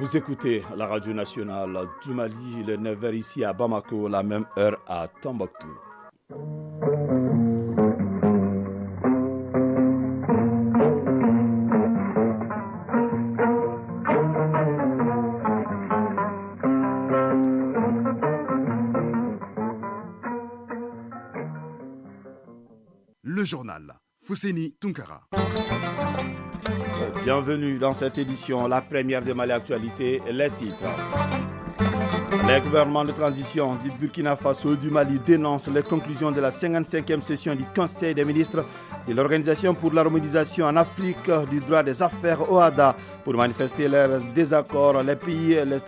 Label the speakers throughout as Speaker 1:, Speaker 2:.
Speaker 1: Vous écoutez la radio nationale du Mali, il est 9h ici à Bamako, la même heure à Tombouctou.
Speaker 2: Le journal Fousséni Tunkara.
Speaker 1: Bienvenue dans cette édition, la première de Mali Actualité, les titres. Les gouvernements de transition du Burkina Faso et du Mali dénoncent les conclusions de la 55e session du Conseil des ministres de l'Organisation pour l'harmonisation en Afrique du droit des affaires OHADA. Pour manifester leurs désaccords, les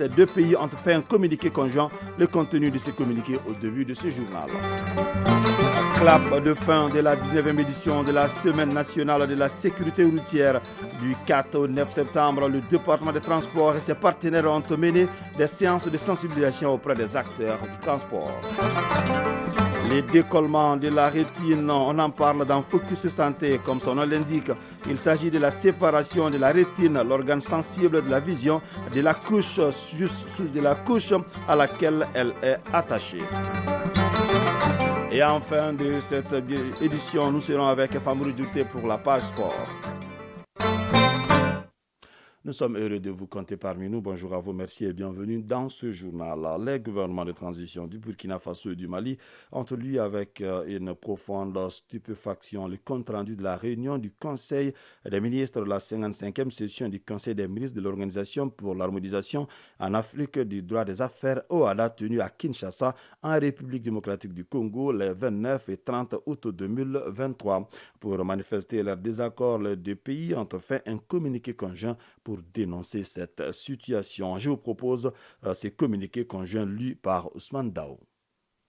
Speaker 1: deux pays ont fait un communiqué conjoint. Le contenu de ce communiqué au début de ce journal. Clap de fin de la 19e édition de la Semaine nationale de la sécurité routière. Du 4 au 9 septembre, le département des transports et ses partenaires ont mené des séances de sensibilisation auprès des acteurs du transport. Les décollements de la rétine, on en parle dans Focus Santé, comme son nom l'indique. Il s'agit de la séparation de la rétine, l'organe sensible de la vision, de la couche à laquelle elle est attachée. Et en fin de cette édition, nous serons avec Famourou Djourté pour la page sport. Nous sommes heureux de vous compter parmi nous. Bonjour à vous, merci et bienvenue dans ce journal. Les gouvernements de transition du Burkina Faso et du Mali ont lu avec une profonde stupéfaction le compte-rendu de la réunion du Conseil des ministres de la 55e session du Conseil des ministres de l'Organisation pour l'harmonisation en Afrique du droit des affaires OHADA tenue à Kinshasa en République démocratique du Congo les 29 et 30 août 2023. Pour manifester leur désaccord, les deux pays ont fait un communiqué conjoint pour dénoncer cette situation. Je vous propose ces communiqués conjoints lus par Ousmane Dao.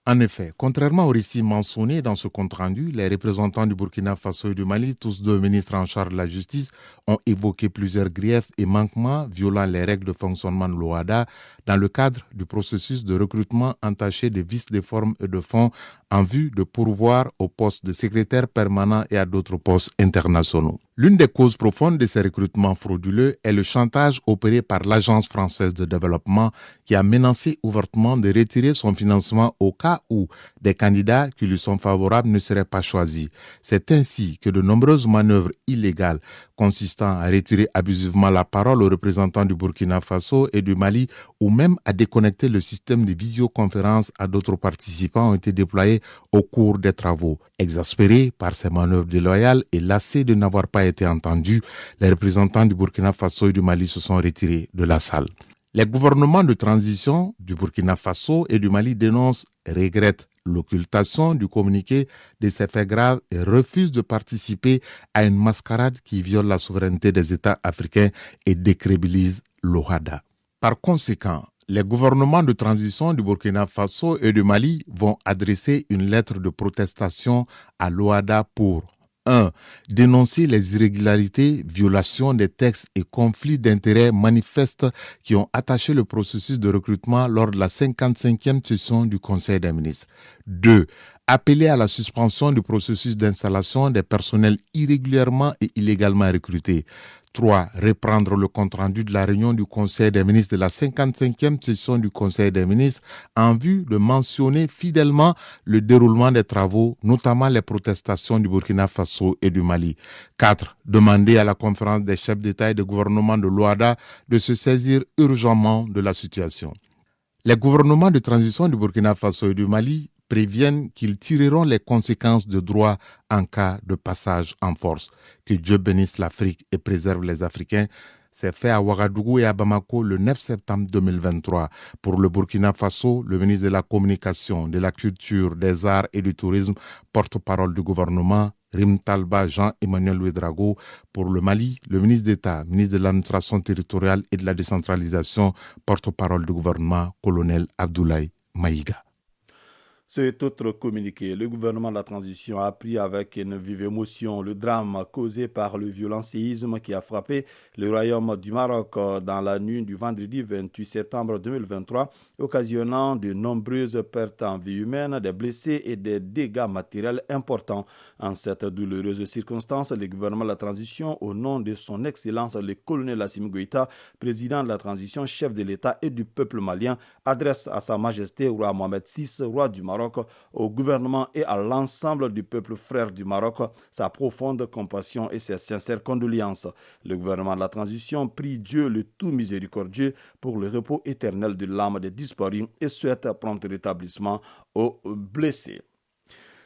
Speaker 3: En effet, contrairement au récit mentionné dans ce compte-rendu, les représentants du Burkina Faso et du Mali, tous deux ministres en charge de la justice, ont évoqué plusieurs griefs et manquements violant les règles de fonctionnement de l'OHADA dans le cadre du processus de recrutement entaché de vices de forme et de fond en vue de pourvoir au poste de secrétaire permanent et à d'autres postes internationaux. L'une des causes profondes de ces recrutements frauduleux est le chantage opéré par l'Agence française de développement qui a menacé ouvertement de retirer son financement au cas où des candidats qui lui sont favorables ne seraient pas choisis. C'est ainsi que de nombreuses manœuvres illégales consistant à retirer abusivement la parole aux représentants du Burkina Faso et du Mali ou même à déconnecter le système de visioconférence à d'autres participants ont été déployés au cours des travaux. Exaspérés par ces manœuvres déloyales et lassés de n'avoir pas été entendus, les représentants du Burkina Faso et du Mali se sont retirés de la salle. Les gouvernements de transition du Burkina Faso et du Mali dénoncent et regrettent l'occultation du communiqué de ces faits graves et refusent de participer à une mascarade qui viole la souveraineté des États africains et décrédibilise l'OHADA. Par conséquent, les gouvernements de transition du Burkina Faso et du Mali vont adresser une lettre de protestation à l'OHADA pour 1. Dénoncer les irrégularités, violations des textes et conflits d'intérêts manifestes qui ont attaché le processus de recrutement lors de la 55e session du Conseil des ministres. 2. Appeler à la suspension du processus d'installation des personnels irrégulièrement et illégalement recrutés. 3. Reprendre le compte-rendu de la réunion du Conseil des ministres de la 55e session du Conseil des ministres en vue de mentionner fidèlement le déroulement des travaux, notamment les protestations du Burkina Faso et du Mali. 4. Demander à la conférence des chefs d'État et de gouvernement de l'OHADA de se saisir urgemment de la situation. Les gouvernements de transition du Burkina Faso et du Mali préviennent qu'ils tireront les conséquences de droit en cas de passage en force. Que Dieu bénisse l'Afrique et préserve les Africains. C'est fait à Ouagadougou et à Bamako le 9 septembre 2023. Pour le Burkina Faso, le ministre de la Communication, de la Culture, des Arts et du Tourisme, porte-parole du gouvernement, Rim Talba Jean-Emmanuel Ouedraogo. Pour le Mali, le ministre d'État, ministre de l'Administration territoriale et de la décentralisation, porte-parole du gouvernement, colonel Abdoulaye Maïga.
Speaker 1: Cet autre communiqué, le gouvernement de la transition a appris avec une vive émotion le drame causé par le violent séisme qui a frappé le royaume du Maroc dans la nuit du vendredi 28 septembre 2023, occasionnant de nombreuses pertes en vie humaine, des blessés et des dégâts matériels importants. En cette douloureuse circonstance, le gouvernement de la transition, au nom de son Excellence le colonel Assimi Goïta, président de la transition, chef de l'État et du peuple malien, adresse à Sa Majesté roi Mohamed VI, roi du Maroc, au gouvernement et à l'ensemble du peuple frère du Maroc sa profonde compassion et ses sincères condoléances. Le gouvernement de la transition prie Dieu le tout miséricordieux pour le repos éternel de l'âme des disparus et souhaite prompt rétablissement aux blessés.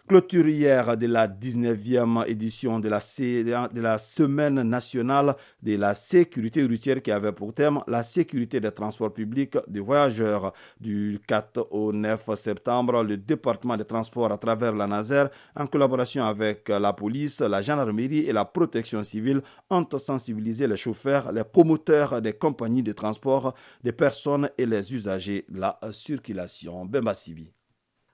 Speaker 1: Clôture hier de la 19e édition de la Semaine nationale de la sécurité routière qui avait pour thème la sécurité des transports publics des voyageurs. Du 4 au 9 septembre, le département des transports à travers la Naser, en collaboration avec la police, la gendarmerie et la protection civile, ont sensibilisé les chauffeurs, les promoteurs des compagnies de transport, des personnes et les usagers de la circulation. Bemba Sibi.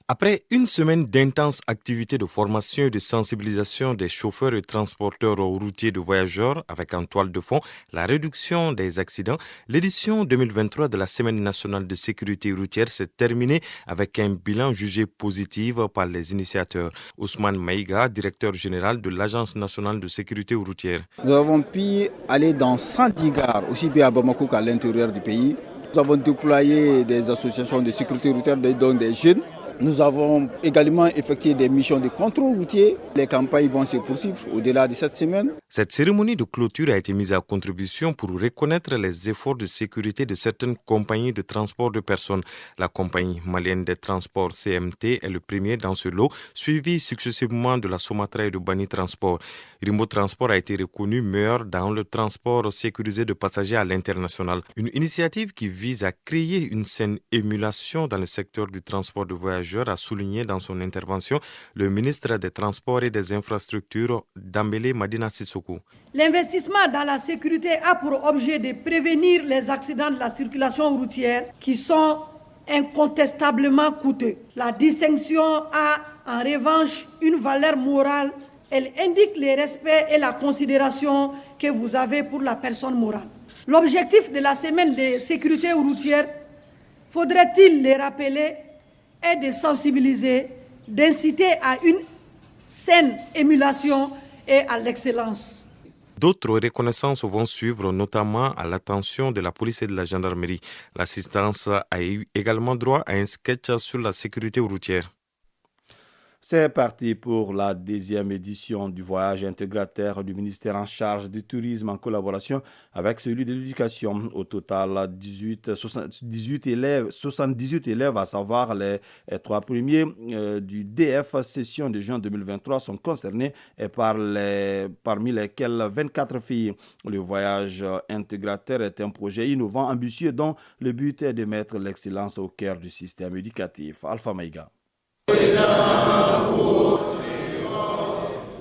Speaker 4: Après une semaine d'intenses activités de formation et de sensibilisation des chauffeurs et transporteurs routiers de voyageurs avec en toile de fond la réduction des accidents, l'édition 2023 de la Semaine nationale de sécurité routière s'est terminée avec un bilan jugé positif par les initiateurs. Ousmane Maïga, directeur général de l'Agence nationale de sécurité routière.
Speaker 5: Nous avons pu aller dans 110 gares, aussi bien à Bamako qu'à l'intérieur du pays. Nous avons déployé des associations de sécurité routière, dont des jeunes. Nous avons également effectué des missions de contrôle routier. Les campagnes vont se poursuivre au-delà de cette semaine.
Speaker 4: Cette cérémonie de clôture a été mise à contribution pour reconnaître les efforts de sécurité de certaines compagnies de transport de personnes. La compagnie malienne des transports CMT est le premier dans ce lot, suivi successivement de la Somatra et de Bani Transport. Rimbo Transport a été reconnu meilleur dans le transport sécurisé de passagers à l'international. Une initiative qui vise à créer une saine émulation dans le secteur du transport de voyageurs, a souligné dans son intervention le ministre des Transports et des Infrastructures, Dambélé Madina Sissoko.
Speaker 6: L'investissement dans la sécurité a pour objet de prévenir les accidents de la circulation routière qui sont incontestablement coûteux. La distinction a en revanche une valeur morale. Elle indique le respect et la considération que vous avez pour la personne morale. L'objectif de la semaine de sécurité routière, faudrait-il le rappeler, est de sensibiliser, d'inciter à une saine émulation et à l'excellence.
Speaker 4: D'autres reconnaissances vont suivre, notamment à l'attention de la police et de la gendarmerie. L'assistance a eu également droit à un sketch sur la sécurité routière.
Speaker 1: C'est parti pour la 10e édition du voyage intégrateur du ministère en charge du tourisme en collaboration avec celui de l'éducation. Au total, 78 élèves, à savoir les 3 premiers du DF session de juin 2023 sont concernés parmi lesquels 24 filles. Le voyage intégrateur est un projet innovant, ambitieux dont le but est de mettre l'excellence au cœur du système éducatif. Alpha Maïga.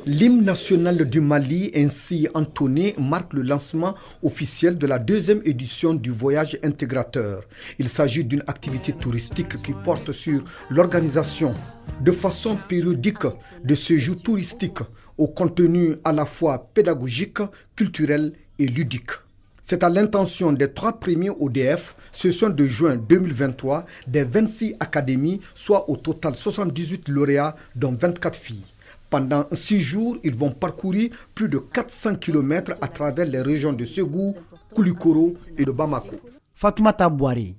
Speaker 7: L'hymne national du Mali ainsi entonné marque le lancement officiel de la 2e édition du voyage intégrateur. Il s'agit d'une activité touristique qui porte sur l'organisation de façon périodique de séjours touristiques au contenu à la fois pédagogique, culturel et ludique. C'est à l'intention des 3 premiers ODF, session de juin 2023, des 26 académies, soit au total 78 lauréats, dont 24 filles. Pendant 6 jours, ils vont parcourir plus de 400 km à travers les régions de Ségou, Koulikoro et de Bamako.
Speaker 8: Fatoumata Bouari,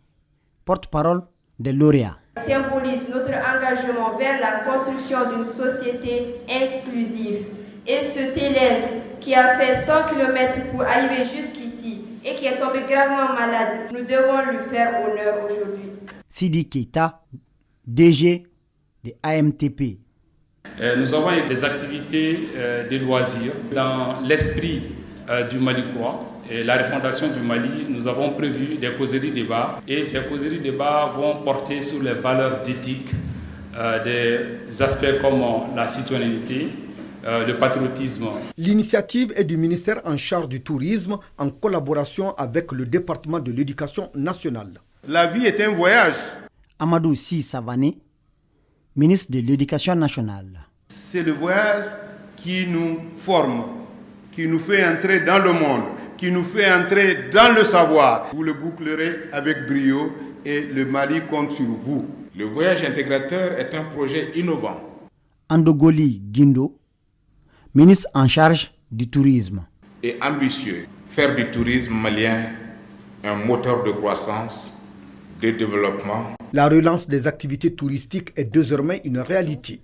Speaker 8: porte-parole des lauréats.
Speaker 9: Symbolise notre engagement vers la construction d'une société inclusive. Et cet élève qui a fait 100 km pour arriver jusqu'ici et qui est tombé gravement malade, nous devons lui faire honneur aujourd'hui.
Speaker 8: Sidi Keita, DG de AMTP.
Speaker 10: Nous avons des activités de loisirs dans l'esprit du Malicois. Et la refondation du Mali, nous avons prévu des causeries débats et ces causeries débats vont porter sur les valeurs d'éthique, des aspects comme la citoyenneté, le patriotisme.
Speaker 7: L'initiative est du ministère en charge du tourisme en collaboration avec le département de l'éducation nationale.
Speaker 11: La vie est un voyage.
Speaker 8: Amadou Si Savané, ministre de l'Éducation nationale.
Speaker 11: C'est le voyage qui nous forme, qui nous fait entrer dans le monde, qui nous fait entrer dans le savoir. Vous le bouclerez avec brio et le Mali compte sur vous.
Speaker 12: Le voyage intégrateur est un projet innovant.
Speaker 8: Andogoli Guindo, ministre en charge du tourisme.
Speaker 12: Et ambitieux, faire du tourisme malien un moteur de croissance, de développement.
Speaker 7: La relance des activités touristiques est désormais une réalité.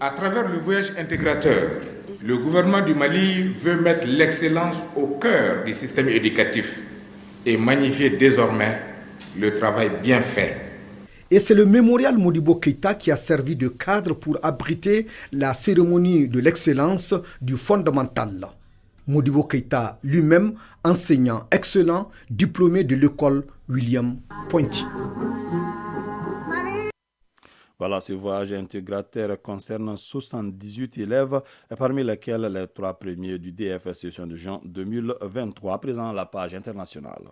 Speaker 12: À travers le voyage intégrateur, le gouvernement du Mali veut mettre l'excellence au cœur du système éducatif et magnifier désormais le travail bien fait.
Speaker 7: Et c'est le mémorial Modibo Keïta qui a servi de cadre pour abriter la cérémonie de l'excellence du fondamental. Modibo Keïta lui-même, enseignant excellent, diplômé de l'école William Pointy.
Speaker 1: Voilà, ce voyage intégrateur concerne 78 élèves, parmi lesquels les 3 premiers du DF session de juin 2023, présent à la page internationale.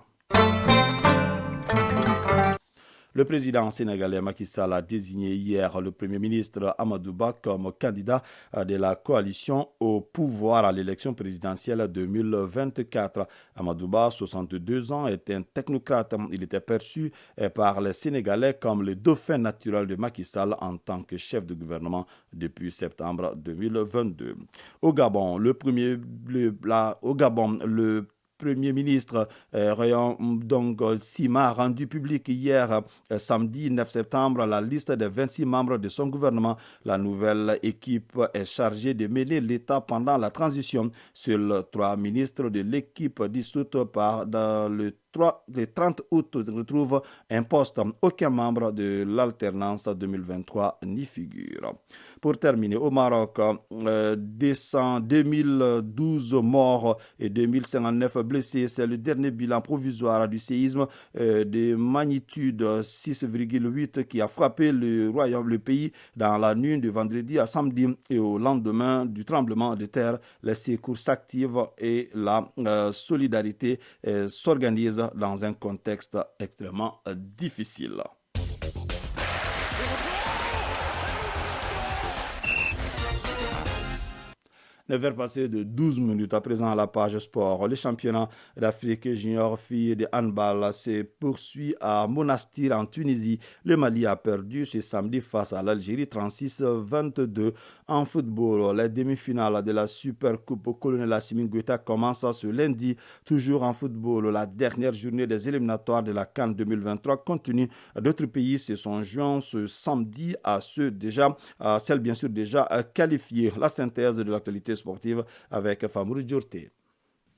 Speaker 1: Le président sénégalais Macky Sall a désigné hier le Premier ministre Amadou Ba comme candidat de la coalition au pouvoir à l'élection présidentielle 2024. Amadou Ba, 62 ans, est un technocrate. Il était perçu par les Sénégalais comme le dauphin naturel de Macky Sall en tant que chef de gouvernement depuis septembre 2022. Au Gabon, le Premier ministre Rayon Dongol Sima a rendu public hier, samedi 9 septembre, la liste des 26 membres de son gouvernement. La nouvelle équipe est chargée de mener l'État pendant la transition. Seuls 3 ministres de l'équipe dissoute dans le 30 août retrouve un poste. Aucun membre de l'alternance 2023 n'y figure. Pour terminer, au Maroc, 2012 morts et 2059 blessés. C'est le dernier bilan provisoire du séisme de magnitude 6,8 qui a frappé le pays dans la nuit de vendredi à samedi. Et au lendemain du tremblement de terre, les secours s'activent et la solidarité s'organise dans un contexte extrêmement difficile. 9h passées de 12 minutes à présent à la page sport. Le championnat d'Afrique junior filles de handball se poursuit à Monastir en Tunisie. Le Mali a perdu ce samedi face à l'Algérie 36-22. En football, les demi-finales de la Supercoupe Colonel Assimi Goïta commencent ce lundi. Toujours en football, la dernière journée des éliminatoires de la CAN 2023 continue. D'autres pays se sont joints ce samedi à celles bien sûr déjà qualifiées. La synthèse de l'actualité sportive avec Famouri Djorté.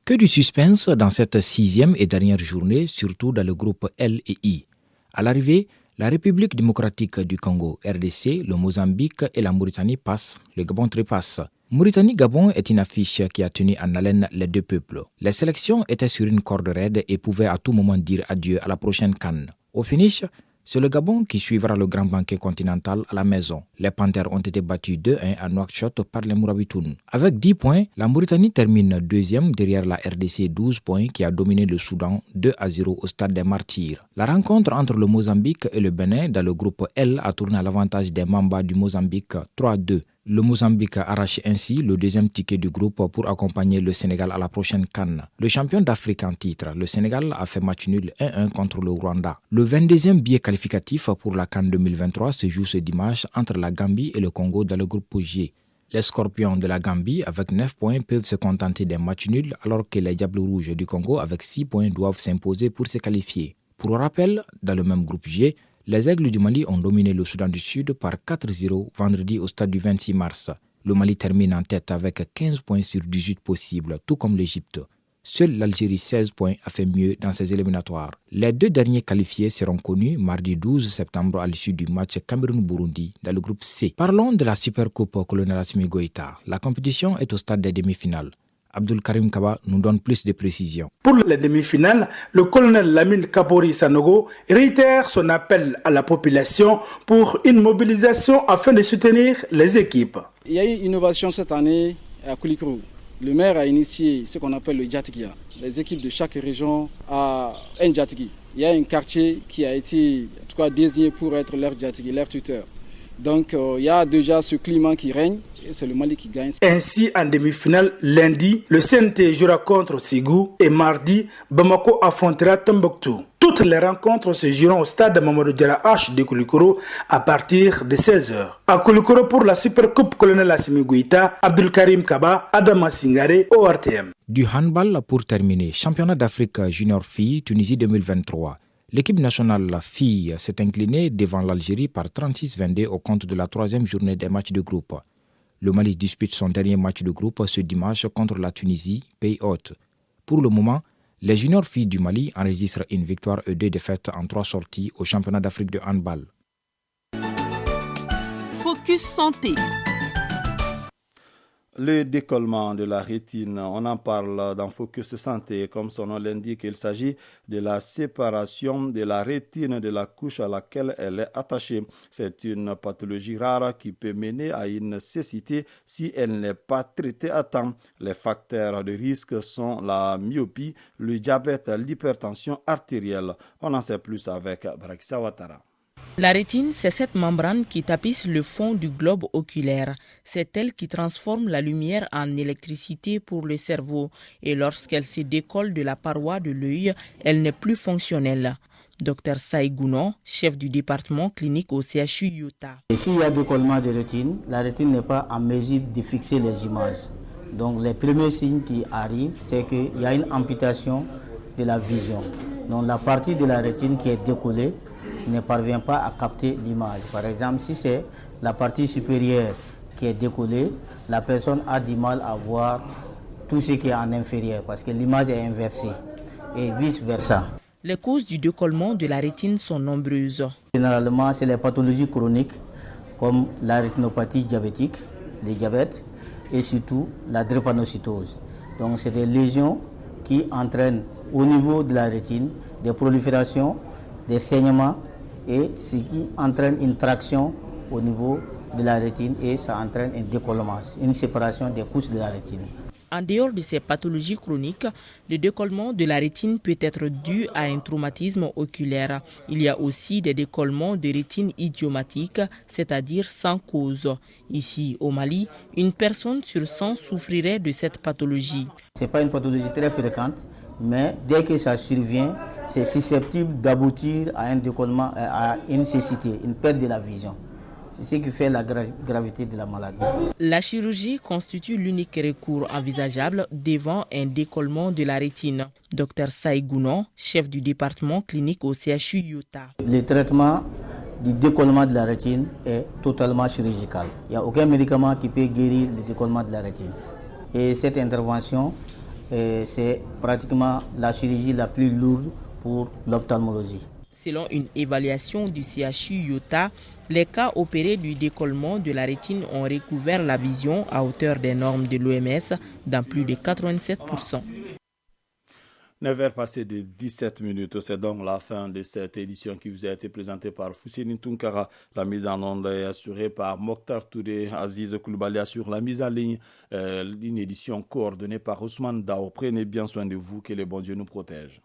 Speaker 13: Que du suspense dans cette 6e et dernière journée, surtout dans le groupe L et I. À l'arrivée, la République démocratique du Congo, RDC, le Mozambique et la Mauritanie passent, le Gabon trépasse. Mauritanie-Gabon est une affiche qui a tenu en haleine les deux peuples. Les sélections étaient sur une corde raide et pouvaient à tout moment dire adieu à la prochaine CAN. Au finish, c'est le Gabon qui suivra le grand banquet continental à la maison. Les Panthères ont été battus 2-1 à Nouakchott par les Mourabitoun. Avec 10 points, la Mauritanie termine deuxième derrière la RDC 12 points qui a dominé le Soudan 2-0 au stade des Martyrs. La rencontre entre le Mozambique et le Bénin dans le groupe L a tourné à l'avantage des Mamba du Mozambique 3-2. Le Mozambique arrache ainsi le deuxième ticket du groupe pour accompagner le Sénégal à la prochaine CAN. Le champion d'Afrique en titre, le Sénégal, a fait match nul 1-1 contre le Rwanda. Le 22e billet qualificatif pour la CAN 2023 se joue ce dimanche entre la Gambie et le Congo dans le groupe G. Les Scorpions de la Gambie, avec 9 points, peuvent se contenter d'un match nul, alors que les Diables Rouges du Congo, avec 6 points, doivent s'imposer pour se qualifier. Pour rappel, dans le même groupe G, les Aigles du Mali ont dominé le Soudan du Sud par 4-0 vendredi au stade du 26 mars. Le Mali termine en tête avec 15 points sur 18 possibles, tout comme l'Égypte. Seule l'Algérie 16 points a fait mieux dans ses éliminatoires. Les deux derniers qualifiés seront connus mardi 12 septembre à l'issue du match Cameroun-Burundi dans le groupe C. Parlons de la Supercoupe Colonel Assimi Goïta. La compétition est au stade des demi-finales. Abdul Karim Kaba nous donne plus de précisions.
Speaker 14: Pour les demi-finales, le colonel Lamine Kabori Sanogo réitère son appel à la population pour une mobilisation afin de soutenir les équipes.
Speaker 15: Il y a eu une innovation cette année à Koulikrou. Le maire a initié ce qu'on appelle le Djatigia. Les équipes de chaque région ont un Djatigi. Il y a un quartier qui a été en tout cas désigné pour être leur Djatigi, leur tuteur. Donc il y a déjà ce climat qui règne et c'est le Mali qui gagne.
Speaker 14: Ainsi, en demi-finale, lundi, le CNT jouera contre Ségou et mardi, Bamako affrontera Tombouctou. Toutes les rencontres se joueront au stade Mamadou Diarra H de Koulikoro à partir de 16h. À Koulikoro pour la Supercoupe Colonel Assimi Goïta, Abdulkarim Kaba, Adama Singare, ORTM.
Speaker 13: Du handball pour terminer, championnat d'Afrique junior filles Tunisie 2023. L'équipe nationale filles s'est inclinée devant l'Algérie par 36-22 au compte de la troisième journée des matchs de groupe. Le Mali dispute son dernier match de groupe ce dimanche contre la Tunisie, pays hôte. Pour le moment, les juniors filles du Mali enregistrent une victoire et 2 défaites en 3 sorties au championnat d'Afrique de handball.
Speaker 16: Focus santé.
Speaker 1: Le décollement de la rétine, on en parle dans Focus Santé. Comme son nom l'indique, il s'agit de la séparation de la rétine de la couche à laquelle elle est attachée. C'est une pathologie rare qui peut mener à une cécité si elle n'est pas traitée à temps. Les facteurs de risque sont la myopie, le diabète, l'hypertension artérielle. On en sait plus avec Brakissa Ouattara.
Speaker 16: La rétine, c'est cette membrane qui tapisse le fond du globe oculaire. C'est elle qui transforme la lumière en électricité pour le cerveau. Et lorsqu'elle se décolle de la paroi de l'œil, elle n'est plus fonctionnelle. Dr Saïgounon, chef du département clinique au CHU Utah.
Speaker 17: S'il y a décollement de rétine, la rétine n'est pas en mesure de fixer les images. Donc les premiers signes qui arrivent, c'est qu'il y a une amputation de la vision. Donc la partie de la rétine qui est décollée ne parvient pas à capter l'image. Par exemple, si c'est la partie supérieure qui est décollée, la personne a du mal à voir tout ce qui est en inférieur parce que l'image est inversée et vice-versa.
Speaker 16: Les causes du décollement de la rétine sont nombreuses.
Speaker 17: Généralement, c'est les pathologies chroniques comme la rétinopathie diabétique, le diabète et surtout la drépanocytose. Donc, c'est des lésions qui entraînent au niveau de la rétine des proliférations, des saignements et ce qui entraîne une traction au niveau de la rétine et ça entraîne un décollement, une séparation des couches de la rétine.
Speaker 16: En dehors de ces pathologies chroniques, le décollement de la rétine peut être dû à un traumatisme oculaire. Il y a aussi des décollements de rétine idiomatiques, c'est-à-dire sans cause. Ici, au Mali, une personne sur 100 souffrirait de cette pathologie.
Speaker 17: Ce n'est pas une pathologie très fréquente, mais dès que ça survient, c'est susceptible d'aboutir à un décollement, à une cécité, une perte de la vision. C'est ce qui fait la gravité de la maladie.
Speaker 16: La chirurgie constitue l'unique recours envisageable devant un décollement de la rétine. Dr Saïgounon, chef du département clinique au CHU Utah.
Speaker 17: Le traitement du décollement de la rétine est totalement chirurgical. Il n'y a aucun médicament qui peut guérir le décollement de la rétine. Et cette intervention, c'est pratiquement la chirurgie la plus lourde pour l'ophtalmologie.
Speaker 16: Selon une évaluation du CHU Utah, les cas opérés du décollement de la rétine ont recouvert la vision à hauteur des normes de l'OMS dans plus de 87%.
Speaker 1: 9h passées de 17 minutes, c'est donc la fin de cette édition qui vous a été présentée par Fousséni Tunkara. La mise en onde est assurée par Mokhtar Touré, Aziz Koulibaly assure la mise en ligne. Une édition coordonnée par Ousmane Dao. Prenez bien soin de vous, que le bon Dieu nous protège.